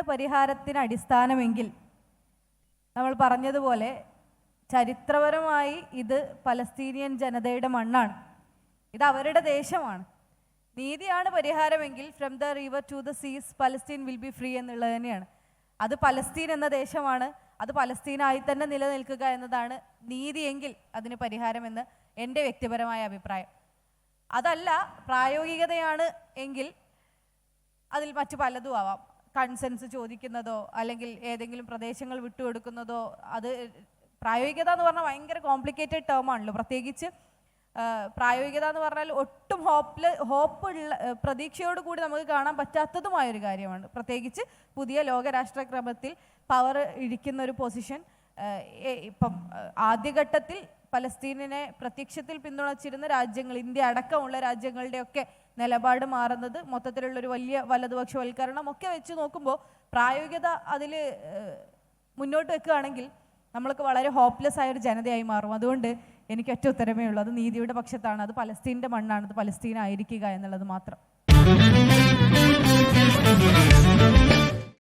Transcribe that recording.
നീതിയാണ് പരിഹാരത്തിന് അടിസ്ഥാനമെങ്കിൽ നമ്മൾ പറഞ്ഞതുപോലെ ചരിത്രപരമായി ഇത് പലസ്തീനിയൻ ജനതയുടെ മണ്ണാണ്, ഇത് അവരുടെ ദേശമാണ്. നീതിയാണ് പരിഹാരമെങ്കിൽ from the river to the seas Palestine will be free എന്നുള്ളത് തന്നെയാണ്. അത് പലസ്തീൻ എന്ന ദേശമാണ്, അത് പലസ്തീനായി തന്നെ നിലനിൽക്കുക എന്നതാണ് നീതിയെങ്കിൽ അതിന് പരിഹാരമെന്ന് എൻ്റെ വ്യക്തിപരമായ അഭിപ്രായം. അതല്ല പ്രായോഗികതയാണ് എങ്കിൽ അതിൽ മറ്റു പലതും ആവാം. കൺസെൻസ് ചോദിക്കുന്നതോ അല്ലെങ്കിൽ ഏതെങ്കിലും പ്രദേശങ്ങൾ വിട്ടുകൊടുക്കുന്നതോ. അത് പ്രായോഗികത എന്ന് പറഞ്ഞാൽ ഭയങ്കര കോംപ്ലിക്കേറ്റഡ് ടേമാണല്ലോ. പ്രത്യേകിച്ച് പ്രായോഗികത എന്ന് പറഞ്ഞാൽ ഒട്ടും ഹോപ്പുള്ള പ്രതീക്ഷയോട് കൂടി നമുക്ക് കാണാൻ പറ്റാത്തതുമായൊരു കാര്യമാണ്. പ്രത്യേകിച്ച് പുതിയ ലോകരാഷ്ട്രക്രമത്തിൽ പവർ ഇരിക്കുന്ന ഒരു പൊസിഷൻ. ഇപ്പം ആദ്യഘട്ടത്തിൽ പലസ്തീനിനെ പ്രത്യക്ഷത്തിൽ പിന്തുണച്ചിരുന്ന രാജ്യങ്ങൾ, ഇന്ത്യ അടക്കമുള്ള രാജ്യങ്ങളുടെയൊക്കെ നിലപാട് മാറുന്നത്, മൊത്തത്തിലുള്ളൊരു വലിയ വലതുപക്ഷവൽക്കരണം ഒക്കെ വെച്ച് നോക്കുമ്പോൾ പ്രായോഗികത അതിൽ മുന്നോട്ട് വെക്കുകയാണെങ്കിൽ നമ്മൾക്ക് വളരെ ഹോപ്പ്ലെസ് ആയൊരു ജനതയായി മാറും. അതുകൊണ്ട് എനിക്ക് ഒറ്റ ഉത്തരമേ ഉള്ളൂ, അത് നീതിയുടെ പക്ഷത്താണ്, അത് പലസ്തീൻ്റെ മണ്ണാണ്, അത് പലസ്തീനായിരിക്കുക എന്നുള്ളത് മാത്രം.